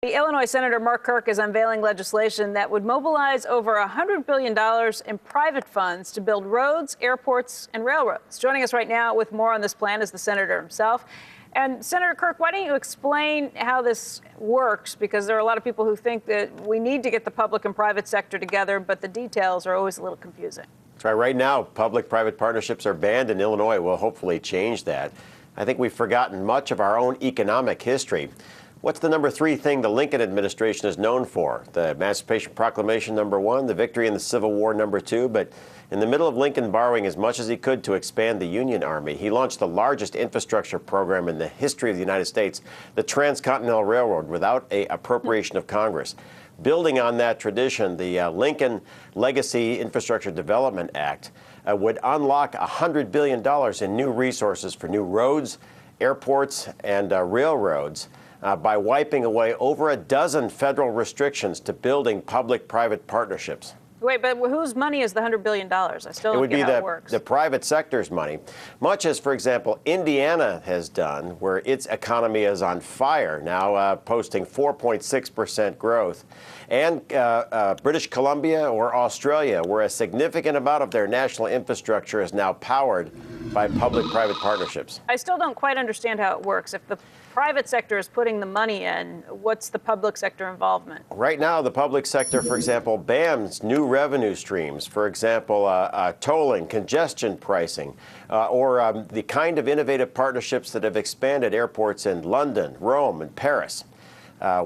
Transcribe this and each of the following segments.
Illinois Senator Mark Kirk is unveiling legislation that would mobilize over $100 billion in private funds to build roads, airports, and railroads. Joining us right now with more on this plan is the senator himself. And Senator Kirk, why don't you explain how this works? Because there are a lot of people who think that we need to get the public and private sector together, but the details are always a little confusing. That's right. Right now, public-private partnerships are banned in Illinois. We'll hopefully change that. I think we've forgotten much of our own economic history. What's the number 3 thing the Lincoln administration is known for? The Emancipation Proclamation, number 1, the victory in the Civil War, number 2. But in the middle of Lincoln borrowing as much as he could to expand the Union Army, he launched the largest infrastructure program in the history of the United States, the Transcontinental Railroad, without an appropriation of Congress. Building on that tradition, the Lincoln Legacy Infrastructure Development Act would unlock $100 billion in new resources for new roads, airports, and railroads. By wiping away over a dozen federal restrictions to building public-private partnerships. Wait, but whose money is the $100 billion? I still don't get how it works. It would be the private sector's money, much as, for example, Indiana has done, where its economy is on fire, now posting 4.6% growth. And British Columbia or Australia, where a significant amount of their national infrastructure is now powered by public-private partnerships. I still don't quite understand how it works. If the private sector is putting the money in, what's the public sector involvement? Right now, the public sector, for example, bans new revenue streams, for example, tolling, congestion pricing, or the kind of innovative partnerships that have expanded airports in London, Rome, and Paris.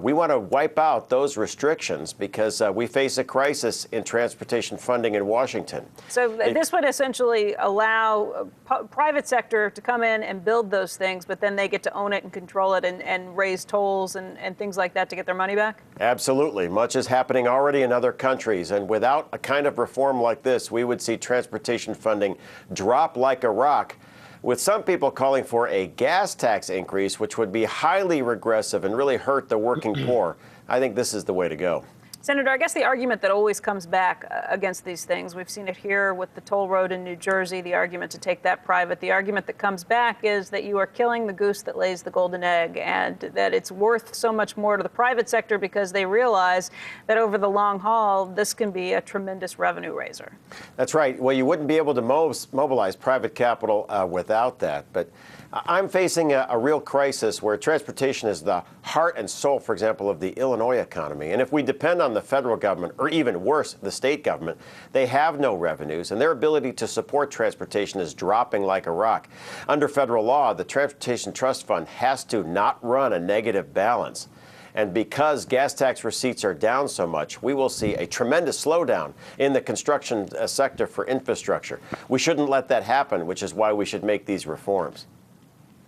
We want to wipe out those restrictions because we face a crisis in transportation funding in Washington. So this would essentially allow private sector to come in and build those things, but then they get to own it and control it and raise tolls and things like that to get their money back? Absolutely. Much is happening already in other countries. And without a kind of reform like this, we would see transportation funding drop like a rock, with some people calling for a gas tax increase, which would be highly regressive and really hurt the working poor. I think this is the way to go. Senator, I guess the argument that always comes back against these things, we've seen it here with the toll road in New Jersey, the argument to take that private. The argument that comes back is that you are killing the goose that lays the golden egg, and that it's worth so much more to the private sector because they realize that over the long haul, this can be a tremendous revenue raiser. That's right. Well, you wouldn't be able to mobilize private capital without that. But I'm facing a real crisis where transportation is the heart and soul, for example, of the Illinois economy. And if we depend on the federal government, or even worse, the state government, they have no revenues, and their ability to support transportation is dropping like a rock. Under federal law, the Transportation Trust Fund has to not run a negative balance. And because gas tax receipts are down so much, we will see a tremendous slowdown in the construction sector for infrastructure. We shouldn't let that happen, which is why we should make these reforms.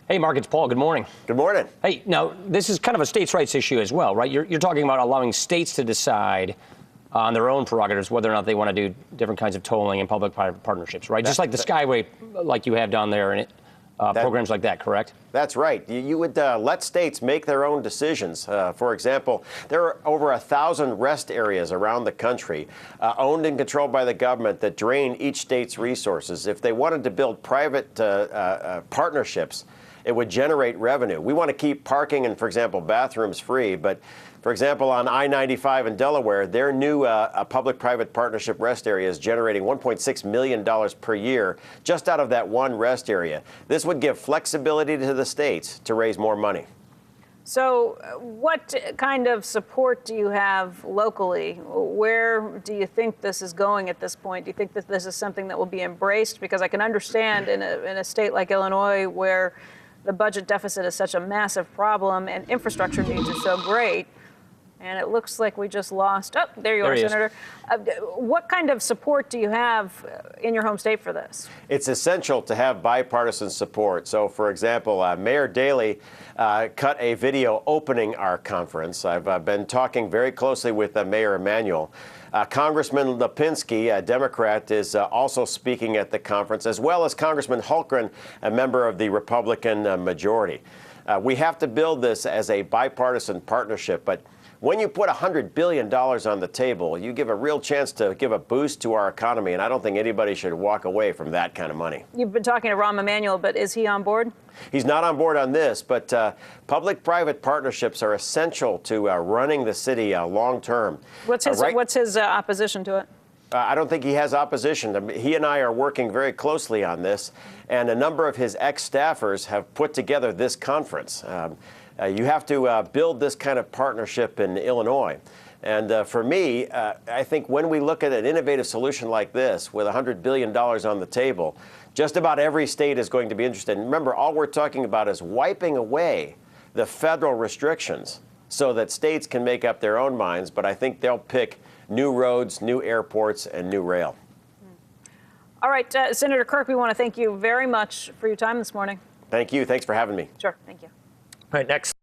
Hey, Mark, it's Paul. Good morning. Good morning. Hey, now, this is kind of a states' rights issue as well, right? You're talking about allowing states to decide on their own prerogatives whether or not they want to do different kinds of tolling and public-private partnerships, right? Just like the Skyway, like you have down there, and programs like that, correct? That's right. You would let states make their own decisions. For example, there are over 1,000 rest areas around the country owned and controlled by the government that drain each state's resources. If they wanted to build private partnerships, it would generate revenue. We want to keep parking and, for example, bathrooms free. But, for example, on I-95 in Delaware, their new public-private partnership rest area is generating $1.6 million per year just out of that one rest area. This would give flexibility to the states to raise more money. So what kind of support do you have locally? Where do you think this is going at this point? Do you think that this is something that will be embraced? Because I can understand in a state like Illinois where the budget deficit is such a massive problem and infrastructure needs are so great. And it looks like we just lost. Oh, there you are, Senator. What kind of support do you have in your home state for this? It's essential to have bipartisan support. So, for example, Mayor Daley cut a video opening our conference. I've been talking very closely with Mayor Emanuel. Congressman Lipinski, a Democrat, is also speaking at the conference, as well as Congressman Hultgren, a member of the Republican majority. We have to build this as a bipartisan partnership, but when you put $100 billion on the table, you give a real chance to give a boost to our economy, and I don't think anybody should walk away from that kind of money. You've been talking to Rahm Emanuel, but is he on board? He's not on board on this, but public-private partnerships are essential to running the city long term. What's his opposition to it? I don't think he has opposition. I mean, he and I are working very closely on this, and a number of his ex-staffers have put together this conference. You have to build this kind of partnership in Illinois. And for me, I think when we look at an innovative solution like this with $100 billion on the table, just about every state is going to be interested. And remember, all we're talking about is wiping away the federal restrictions so that states can make up their own minds. But I think they'll pick new roads, new airports, and new rail. All right, Senator Kirk, we want to thank you very much for your time this morning. Thank you. Thanks for having me. Sure. Thank you. All right, next.